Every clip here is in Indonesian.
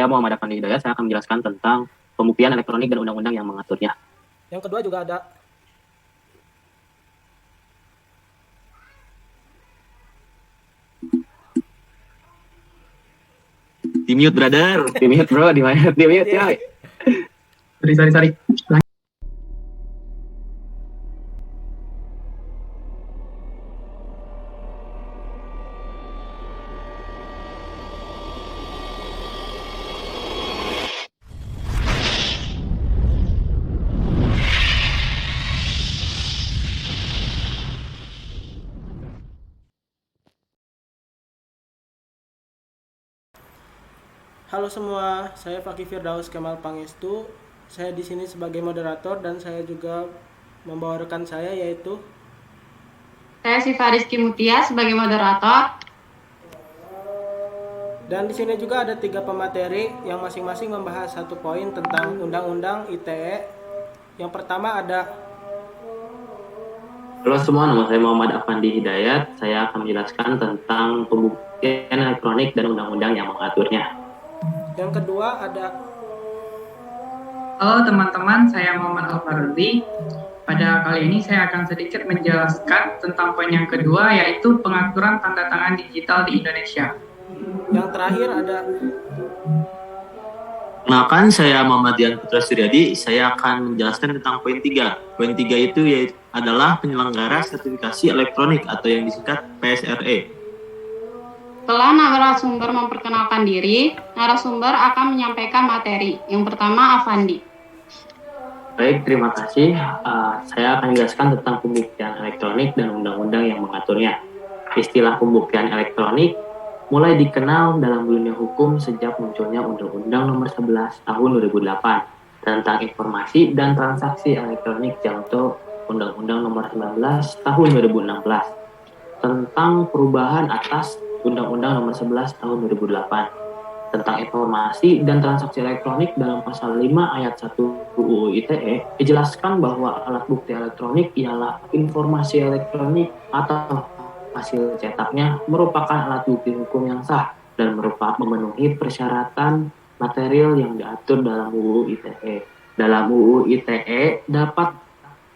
Saya Muhammad Afandi Hidayat, saya akan menjelaskan tentang pembuktian elektronik dan undang-undang yang mengaturnya. Yang kedua juga ada. Di mute, brother. Di mute, bro. Di mute, di mute, Anjir. coy. Sorry. Halo semua, saya Fakih Firdaus Kemal Pangestu. Saya di sini sebagai moderator dan saya juga membawa rekan saya yaitu. Saya Siva Rizky Mutia sebagai moderator. Dan di sini juga ada 3 pemateri yang masing-masing membahas satu poin tentang Undang-Undang ITE. Yang pertama ada. Halo semua, nama saya Muhammad Afandi Hidayat. Saya akan menjelaskan tentang pembuktian elektronik dan undang-undang yang mengaturnya. Yang kedua ada. Halo teman-teman, saya Muhammad Alfarudi. Pada kali ini saya akan sedikit menjelaskan tentang poin yang kedua, yaitu pengaturan tanda tangan digital di Indonesia. Yang terakhir ada. Kenalkan, saya Muhammad Dian Putra Suryadi. Saya akan menjelaskan tentang poin 3. Poin 3 itu adalah penyelenggara sertifikasi elektronik atau yang disingkat PSRE. Setelah narasumber memperkenalkan diri, narasumber akan menyampaikan materi. Yang pertama, Afandi. Baik, terima kasih. Saya akan menjelaskan tentang pembuktian elektronik dan undang-undang yang mengaturnya. Istilah pembuktian elektronik mulai dikenal dalam dunia hukum sejak munculnya Undang-Undang Nomor 11 Tahun 2008 tentang informasi dan transaksi elektronik atau Undang-Undang Nomor 19 Tahun 2016 tentang perubahan atas Undang-Undang Nomor 11 Tahun 2008 tentang informasi dan transaksi elektronik. Dalam pasal 5 ayat 1 UU ITE dijelaskan bahwa alat bukti elektronik ialah informasi elektronik atau hasil cetaknya merupakan alat bukti hukum yang sah dan memenuhi persyaratan material yang diatur dalam UU ITE. Dalam UU ITE dapat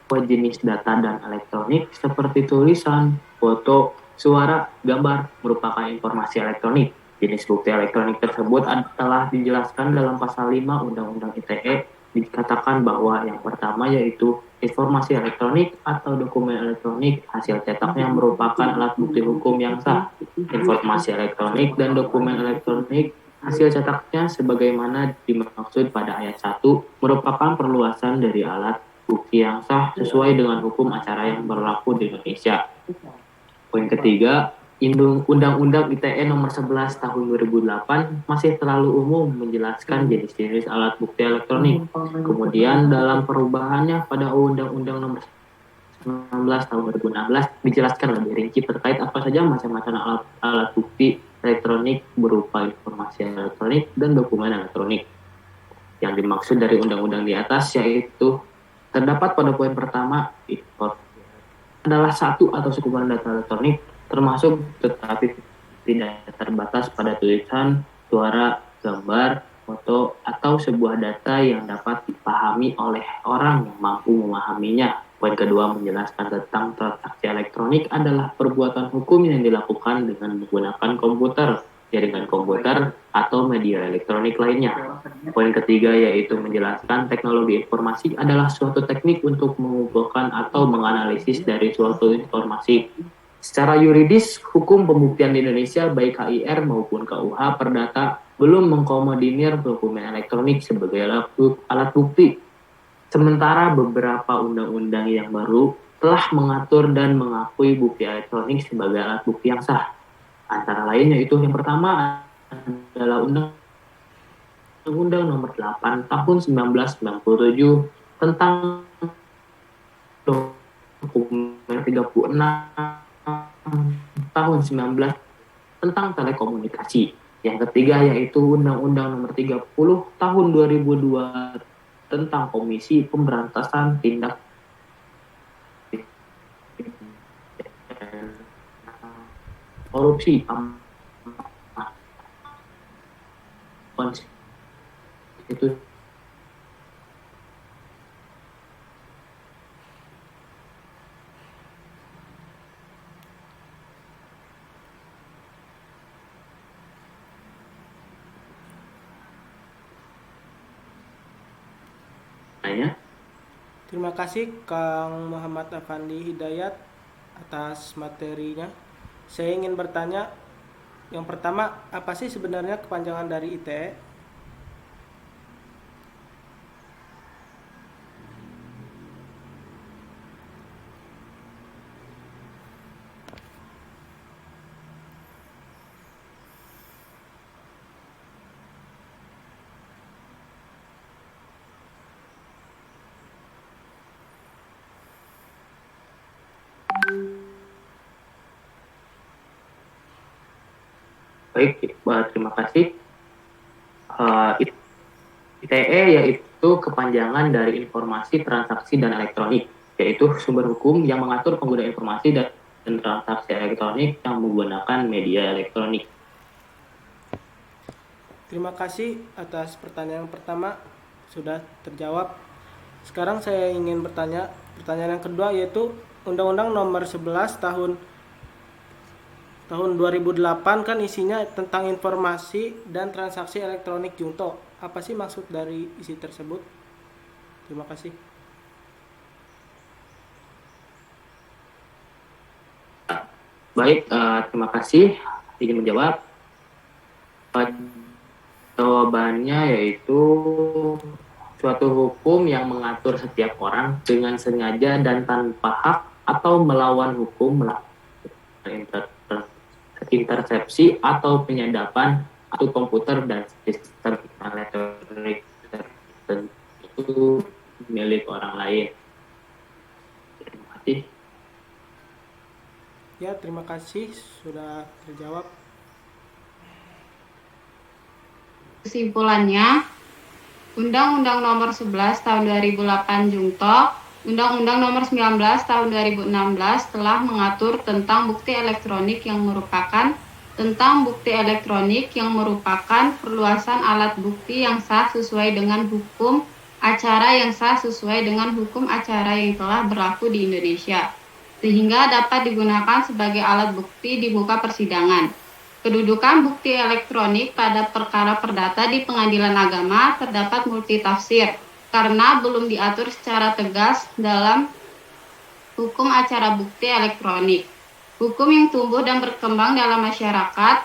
jenis data dan elektronik seperti tulisan, foto, suara, gambar merupakan informasi elektronik. Jenis bukti elektronik tersebut telah dijelaskan dalam pasal 5 Undang-Undang ITE. Dikatakan bahwa yang pertama yaitu informasi elektronik atau dokumen elektronik hasil cetaknya merupakan alat bukti hukum yang sah. Informasi elektronik dan dokumen elektronik hasil cetaknya sebagaimana dimaksud pada ayat 1 merupakan perluasan dari alat bukti yang sah sesuai dengan hukum acara yang berlaku di Indonesia. Poin ketiga, Undang-Undang ITE Nomor 11 Tahun 2008 masih terlalu umum menjelaskan jenis-jenis alat bukti elektronik. Kemudian dalam perubahannya pada Undang-Undang Nomor 19 Tahun 2016 dijelaskan lebih rinci terkait apa saja macam-macam alat bukti elektronik berupa informasi elektronik dan dokumen elektronik. Yang dimaksud dari undang-undang di atas yaitu terdapat pada poin pertama adalah satu atau sekumpulan data elektronik termasuk tetapi tidak terbatas pada tulisan, suara, gambar, foto, atau sebuah data yang dapat dipahami oleh orang yang mampu memahaminya. Poin kedua menjelaskan tentang transaksi elektronik adalah perbuatan hukum yang dilakukan dengan menggunakan komputer, jaringan komputer, atau media elektronik lainnya. Poin ketiga yaitu menjelaskan teknologi informasi adalah suatu teknik untuk mengumpulkan atau menganalisis dari suatu informasi. Secara yuridis, hukum pembuktian di Indonesia baik HIR maupun KUH Perdata belum mengkomodir dokumen elektronik sebagai alat bukti. Sementara beberapa undang-undang yang baru telah mengatur dan mengakui bukti elektronik sebagai alat bukti yang sah. Antara lain yaitu yang pertama adalah Undang-Undang Nomor 8 Tahun 1997 tentang dokumen 36 tahun 19 tentang telekomunikasi. Yang ketiga yaitu Undang-Undang Nomor 30 Tahun 2002 tentang Komisi Pemberantasan Tindak Korupsi. Itu hanya. Terima kasih Kang Muhammad Afandi Hidayat atas materinya. Saya ingin bertanya, yang pertama, apa sih sebenarnya kepanjangan dari ITE? Baik, terima kasih. ITE yaitu kepanjangan dari informasi, transaksi, dan elektronik, yaitu sumber hukum yang mengatur pengguna informasi dan transaksi elektronik yang menggunakan media elektronik. Terima kasih atas pertanyaan yang pertama, sudah terjawab. Sekarang saya ingin bertanya, pertanyaan yang kedua yaitu Undang-Undang Nomor 11 tahun 2008 kan isinya tentang informasi dan transaksi elektronik Junto. Apa sih maksud dari isi tersebut? Terima kasih. Baik, terima kasih. Ingin menjawab. Jawabannya yaitu suatu hukum yang mengatur setiap orang dengan sengaja dan tanpa hak atau melawan hukum melakukan intersepsi atau penyadapan atau komputer dan sistem elektronik tertentu milik orang lain. Terima kasih. Ya, terima kasih sudah terjawab. Kesimpulannya, Undang-Undang Nomor 11 Tahun 2008 Junto, Undang-Undang Nomor 19 Tahun 2016 telah mengatur tentang bukti elektronik yang merupakan perluasan alat bukti yang sah sesuai dengan hukum acara yang telah berlaku di Indonesia, sehingga dapat digunakan sebagai alat bukti di muka persidangan. Kedudukan bukti elektronik pada perkara perdata di pengadilan agama terdapat multitafsir karena belum diatur secara tegas dalam hukum acara bukti elektronik. Hukum yang tumbuh dan berkembang dalam masyarakat,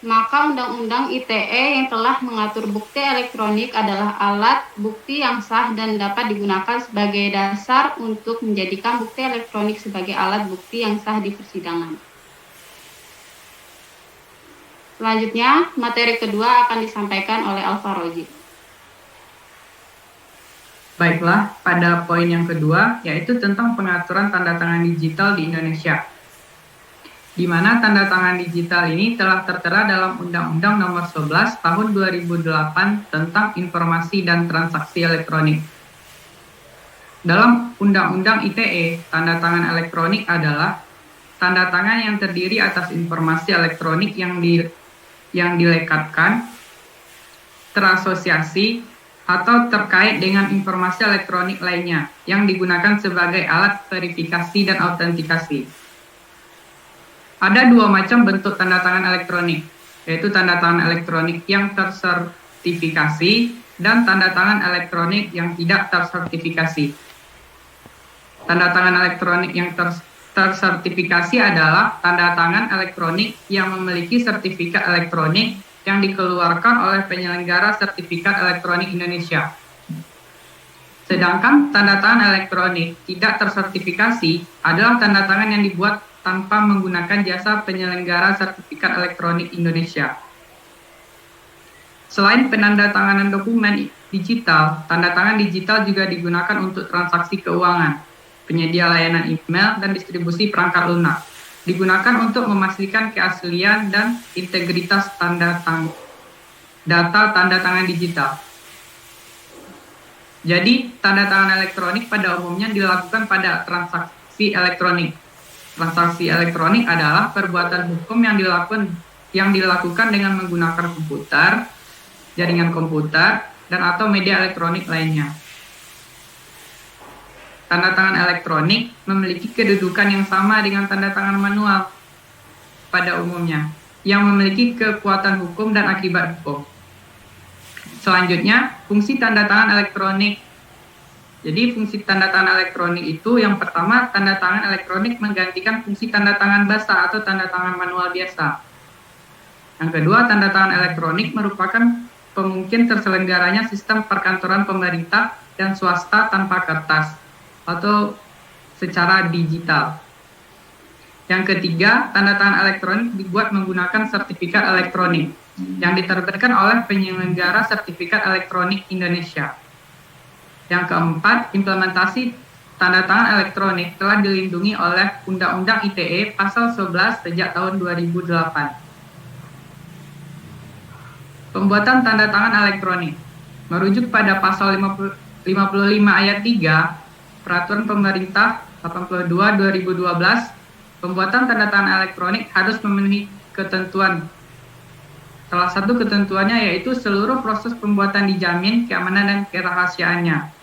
maka Undang-Undang ITE yang telah mengatur bukti elektronik adalah alat bukti yang sah dan dapat digunakan sebagai dasar untuk menjadikan bukti elektronik sebagai alat bukti yang sah di persidangan. Selanjutnya, materi kedua akan disampaikan oleh Al-Faroji. Baiklah, pada poin yang kedua, yaitu tentang pengaturan tanda tangan digital di Indonesia. Di mana tanda tangan digital ini telah tertera dalam Undang-Undang Nomor 11 Tahun 2008 tentang Informasi dan Transaksi Elektronik. Dalam Undang-Undang ITE, tanda tangan elektronik adalah tanda tangan yang terdiri atas informasi elektronik yang dilekatkan, terasosiasi, atau terkait dengan informasi elektronik lainnya yang digunakan sebagai alat verifikasi dan autentikasi. Ada dua macam bentuk tanda tangan elektronik, yaitu tanda tangan elektronik yang tersertifikasi dan tanda tangan elektronik yang tidak tersertifikasi. Tanda tangan elektronik yang tersertifikasi adalah tanda tangan elektronik yang memiliki sertifikat elektronik yang dikeluarkan oleh penyelenggara sertifikat elektronik Indonesia. Sedangkan tanda tangan elektronik tidak tersertifikasi adalah tanda tangan yang dibuat tanpa menggunakan jasa penyelenggara sertifikat elektronik Indonesia. Selain penandatanganan dokumen digital, tanda tangan digital juga digunakan untuk transaksi keuangan, penyedia layanan email, dan distribusi perangkat lunak. Digunakan untuk memastikan keaslian dan integritas data tanda tangan digital. Jadi, tanda tangan elektronik pada umumnya dilakukan pada transaksi elektronik. Transaksi elektronik adalah perbuatan hukum yang dilakukan dengan menggunakan komputer, jaringan komputer, dan atau media elektronik lainnya. Tanda tangan elektronik memiliki kedudukan yang sama dengan tanda tangan manual pada umumnya, yang memiliki kekuatan hukum dan akibat hukum. Selanjutnya, fungsi tanda tangan elektronik. Jadi fungsi tanda tangan elektronik itu yang pertama, tanda tangan elektronik menggantikan fungsi tanda tangan basah atau tanda tangan manual biasa. Yang kedua, tanda tangan elektronik merupakan pemungkin terselenggaranya sistem perkantoran pemerintah dan swasta tanpa kertas atau secara digital. Yang ketiga, tanda tangan elektronik dibuat menggunakan sertifikat elektronik yang diterbitkan oleh penyelenggara sertifikat elektronik Indonesia. Yang keempat, implementasi tanda tangan elektronik telah dilindungi oleh Undang-Undang ITE Pasal 11 sejak tahun 2008. Pembuatan tanda tangan elektronik merujuk pada Pasal 55 ayat 3 Peraturan Pemerintah 82/2012, pembuatan tanda tangan elektronik harus memenuhi ketentuan. Salah satu ketentuannya yaitu seluruh proses pembuatan dijamin keamanan dan kerahasiaannya.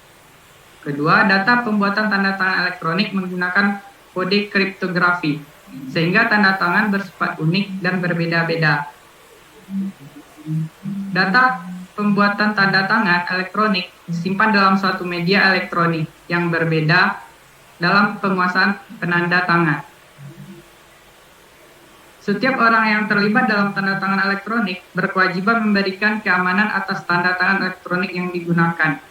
Kedua, data pembuatan tanda tangan elektronik menggunakan kode kriptografi, sehingga tanda tangan bersifat unik dan berbeda-beda. Data pembuatan tanda tangan elektronik disimpan dalam suatu media elektronik yang berbeda dalam penguasaan penanda tangan. Setiap orang yang terlibat dalam tanda tangan elektronik berkewajiban memberikan keamanan atas tanda tangan elektronik yang digunakan.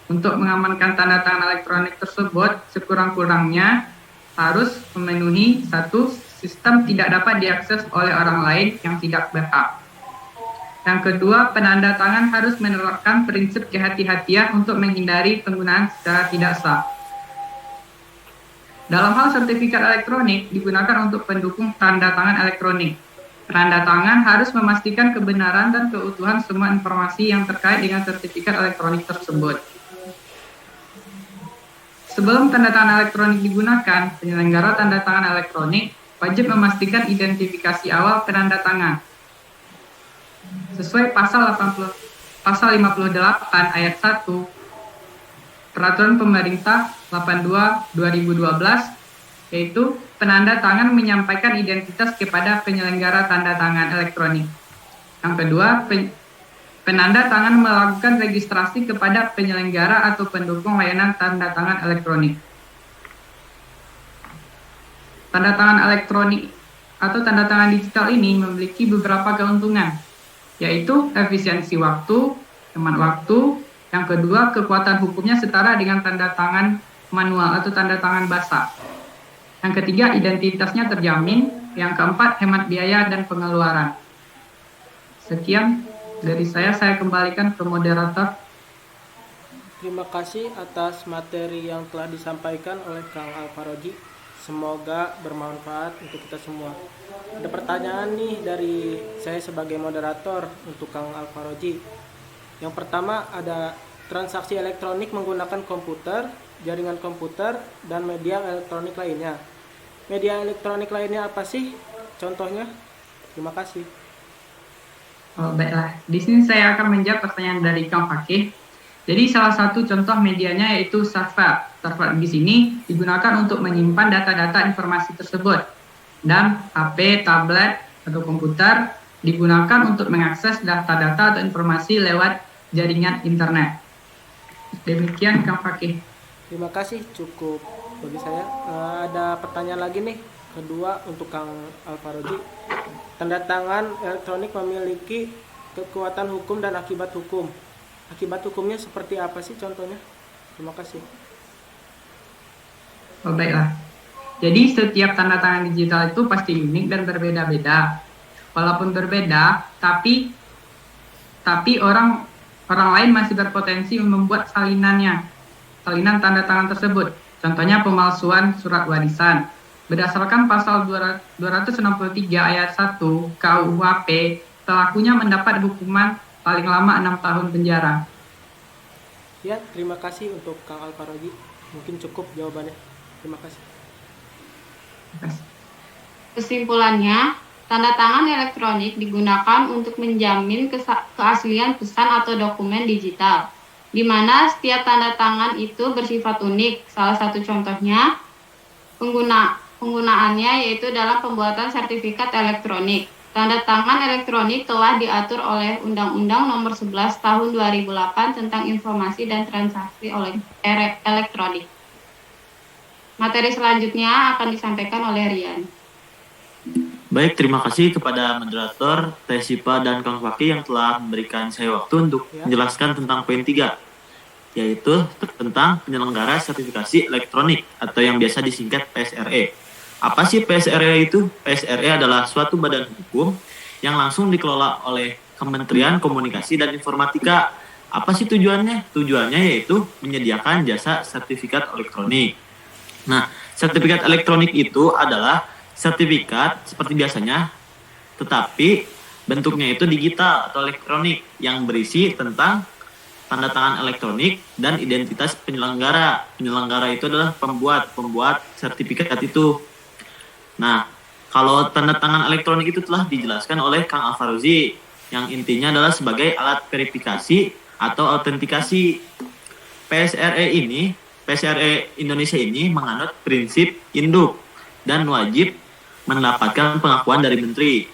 Untuk mengamankan tanda tangan elektronik tersebut, sekurang-kurangnya harus memenuhi satu, sistem tidak dapat diakses oleh orang lain yang tidak berhak. Yang kedua, penanda tangan harus menerapkan prinsip kehati-hatian untuk menghindari penggunaan secara tidak sah. Dalam hal sertifikat elektronik digunakan untuk pendukung tanda tangan elektronik. Penanda tangan harus memastikan kebenaran dan keutuhan semua informasi yang terkait dengan sertifikat elektronik tersebut. Sebelum tanda tangan elektronik digunakan, penyelenggara tanda tangan elektronik wajib memastikan identifikasi awal penanda tangan. Sesuai pasal 58 ayat 1 Peraturan Pemerintah 82/2012, yaitu penanda tangan menyampaikan identitas kepada penyelenggara tanda tangan elektronik. Yang kedua, penanda tangan melakukan registrasi kepada penyelenggara atau pendukung layanan tanda tangan elektronik. Tanda tangan elektronik atau tanda tangan digital ini memiliki beberapa keuntungan, yaitu efisiensi waktu, hemat waktu. Yang kedua, kekuatan hukumnya setara dengan tanda tangan manual atau tanda tangan basah. Yang ketiga, identitasnya terjamin. Yang keempat, hemat biaya dan pengeluaran. Sekian dari saya kembalikan ke moderator. Terima kasih atas materi yang telah disampaikan oleh Kang Alfaroji. Semoga bermanfaat untuk kita semua. Ada pertanyaan nih dari saya sebagai moderator untuk Kang Alfaroji. Yang pertama, ada transaksi elektronik menggunakan komputer, jaringan komputer, dan media elektronik lainnya. Media elektronik lainnya apa sih? Contohnya? Terima kasih. Oh, baiklah. Di sini saya akan menjawab pertanyaan dari Kang Fakih. Jadi salah satu contoh medianya yaitu server. Server di sini digunakan untuk menyimpan data-data informasi tersebut. Dan HP, tablet, atau komputer digunakan untuk mengakses data-data atau informasi lewat jaringan internet. Demikian Kang Fakih. Terima kasih, cukup bagi saya. Ada pertanyaan lagi nih, kedua untuk Kang Alfaroji. Tanda tangan elektronik memiliki kekuatan hukum dan akibat hukum. Akibat hukumnya seperti apa sih contohnya? Terima kasih. Oh, baiklah. Jadi setiap tanda tangan digital itu pasti unik dan berbeda-beda. Walaupun berbeda, tapi orang lain masih berpotensi membuat salinan tanda tangan tersebut. Contohnya pemalsuan surat warisan. Berdasarkan pasal 263 ayat 1 KUHP, pelakunya mendapat hukuman paling lama 6 tahun penjara. Ya, terima kasih untuk Kang Alfaroji. Mungkin cukup jawabannya. Terima kasih. Kesimpulannya, Tanda tangan elektronik digunakan untuk menjamin keaslian pesan atau dokumen digital, di mana setiap tanda tangan itu bersifat unik. Salah satu contohnya penggunaannya yaitu dalam pembuatan sertifikat elektronik. Tanda tangan elektronik telah diatur oleh Undang-Undang Nomor 11 Tahun 2008 tentang Informasi dan Transaksi Elektronik. Materi selanjutnya akan disampaikan oleh Rian. Baik, terima kasih kepada moderator, Teh Sipa dan Kang Faki yang telah memberikan saya waktu untuk menjelaskan tentang poin 3, yaitu tentang penyelenggara sertifikasi elektronik atau yang biasa disingkat PSRE. Apa sih PSRE itu? PSRE adalah suatu badan hukum yang langsung dikelola oleh Kementerian Komunikasi dan Informatika. Apa sih tujuannya? Tujuannya yaitu menyediakan jasa sertifikat elektronik. Nah, sertifikat elektronik itu adalah sertifikat seperti biasanya, tetapi bentuknya itu digital atau elektronik yang berisi tentang tanda tangan elektronik dan identitas penyelenggara. Penyelenggara itu adalah pembuat sertifikat itu. Nah, kalau tanda tangan elektronik itu telah dijelaskan oleh Kang Alfarozi, yang intinya adalah sebagai alat verifikasi atau autentikasi. PSRE Indonesia ini menganut prinsip induk dan wajib mendapatkan pengakuan dari menteri.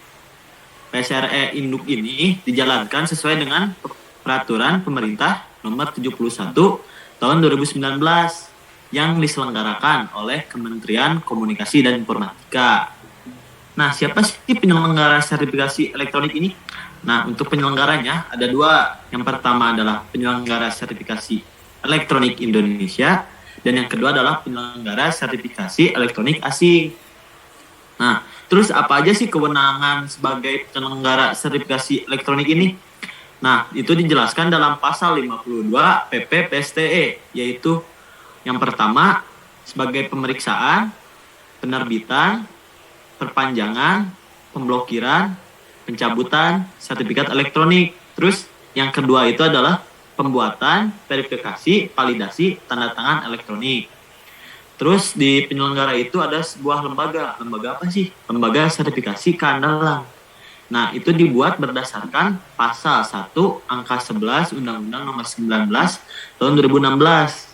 PSRE induk ini dijalankan sesuai dengan peraturan pemerintah nomor 71 tahun 2019 yang diselenggarakan oleh Kementerian Komunikasi dan Informatika. Nah, siapa sih penyelenggara sertifikasi elektronik ini? Nah, untuk penyelenggaranya ada 2. Yang pertama adalah penyelenggara sertifikasi elektronik Indonesia dan yang kedua adalah penyelenggara sertifikasi elektronik asing. Nah, terus apa aja sih kewenangan sebagai penyelenggara sertifikasi elektronik ini? Nah, itu dijelaskan dalam pasal 52 PP PSTE, yaitu yang pertama sebagai pemeriksaan, penerbitan, perpanjangan, pemblokiran, pencabutan sertifikat elektronik. Terus yang kedua itu adalah pembuatan, verifikasi, validasi tanda tangan elektronik. Terus di penyelenggara itu ada sebuah lembaga. Lembaga apa sih? Lembaga sertifikasi keandalan. Nah, itu dibuat berdasarkan pasal 1 angka 11 Undang-Undang Nomor 19 tahun 2016.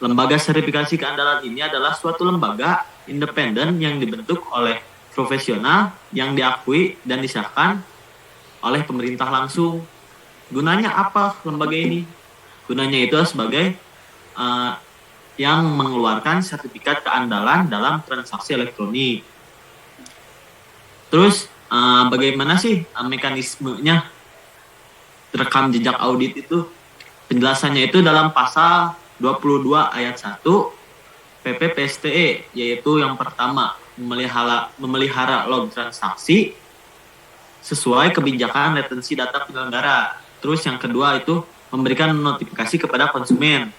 Lembaga sertifikasi keandalan ini adalah suatu lembaga independen yang dibentuk oleh profesional yang diakui dan disahkan oleh pemerintah langsung. Gunanya apa lembaga ini? Gunanya itu sebagai yang mengeluarkan sertifikat keandalan dalam transaksi elektronik. Terus bagaimana sih mekanismenya rekam jejak audit itu? Penjelasannya itu dalam pasal 22 ayat 1 PP PSTE, yaitu yang pertama memelihara log transaksi sesuai kebijakan retensi data penyelenggara. Terus yang kedua itu memberikan notifikasi kepada konsumen.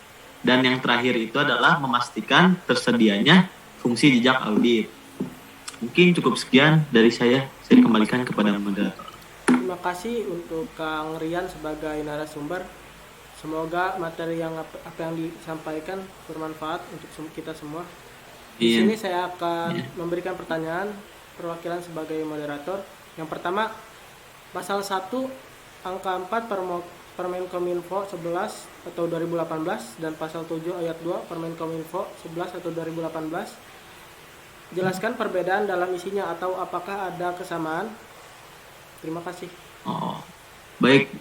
Dan yang terakhir itu adalah memastikan tersedianya fungsi jejak audit. Mungkin cukup sekian dari saya. Saya kembalikan kepada moderator. Terima kasih untuk Kang Rian sebagai narasumber. Semoga materi yang apa yang disampaikan bermanfaat untuk kita semua. Di sini saya akan memberikan pertanyaan perwakilan sebagai moderator. Yang pertama, pasal 1 angka 4 Permenkominfo 11 atau 2018 dan pasal 7 ayat 2 Permenkominfo 11 atau 2018. Jelaskan perbedaan dalam isinya atau apakah ada kesamaan. Terima kasih. Baik,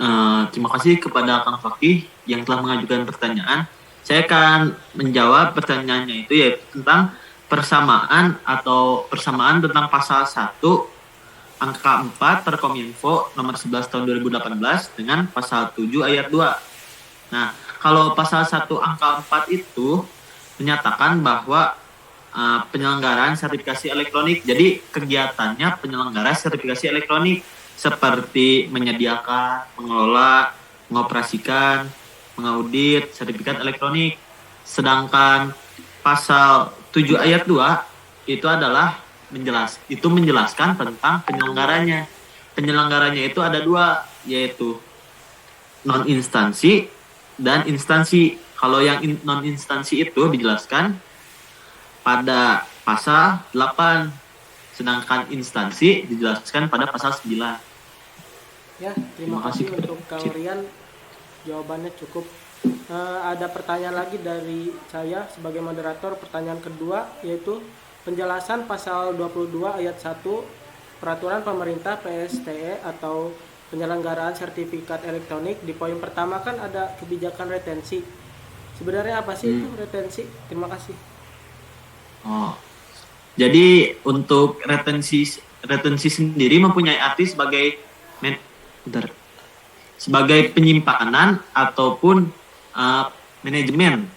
terima kasih kepada Kang Fakih yang telah mengajukan pertanyaan. Saya akan menjawab pertanyaannya itu yaitu tentang persamaan tentang pasal 1 angka 4 Perkominfo nomor 11 tahun 2018 dengan pasal 7 ayat 2. Nah, kalau pasal 1 angka 4 itu menyatakan bahwa penyelenggaraan sertifikasi elektronik. Jadi kegiatannya penyelenggara sertifikasi elektronik seperti menyediakan, mengelola, mengoperasikan, mengaudit sertifikat elektronik. Sedangkan pasal 7 ayat 2 itu adalah menjelaskan tentang penyelenggaranya. Penyelenggaranya itu ada 2, yaitu non-instansi dan instansi. Kalau yang non-instansi itu dijelaskan pada pasal 8 sedangkan instansi dijelaskan pada pasal 9. Ya, terima Terima kasih kasih kepada untuk Kang Cip. Rian. Jawabannya cukup. Ada pertanyaan lagi dari saya sebagai moderator. Pertanyaan kedua yaitu penjelasan pasal 22 ayat 1 Peraturan Pemerintah PSTE atau penyelenggaraan sertifikat elektronik. Di poin pertama kan ada kebijakan retensi. Sebenarnya apa sih itu retensi? Terima kasih. Oh. Jadi untuk retensi sendiri mempunyai arti sebagai sebagai penyimpanan ataupun manajemen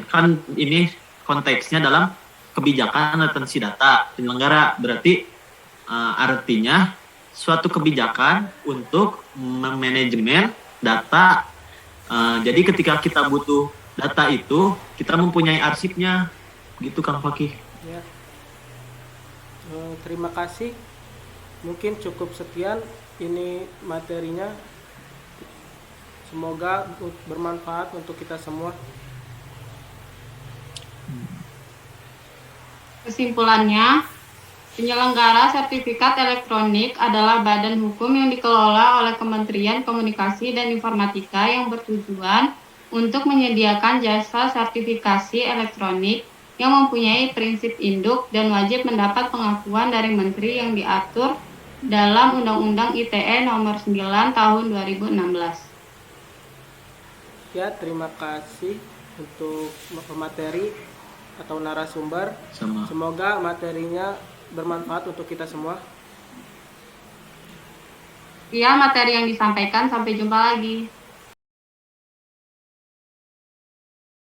kan ini konteksnya dalam kebijakan retensi data penyelenggara, berarti artinya suatu kebijakan untuk manajemen data. Jadi ketika kita butuh data itu kita mempunyai arsipnya gitu Kang Fakih. Ya. Terima kasih. Mungkin cukup sekian ini materinya. Semoga bermanfaat untuk kita semua. Kesimpulannya, penyelenggara sertifikat elektronik adalah badan hukum yang dikelola oleh Kementerian Komunikasi dan Informatika yang bertujuan untuk menyediakan jasa sertifikasi elektronik yang mempunyai prinsip induk dan wajib mendapat pengakuan dari menteri yang diatur dalam Undang-Undang ITE Nomor 9 Tahun 2016. Ya, terima kasih untuk materi atau narasumber. Sama. Semoga materinya bermanfaat untuk kita semua. Sekian materi yang disampaikan, sampai jumpa lagi.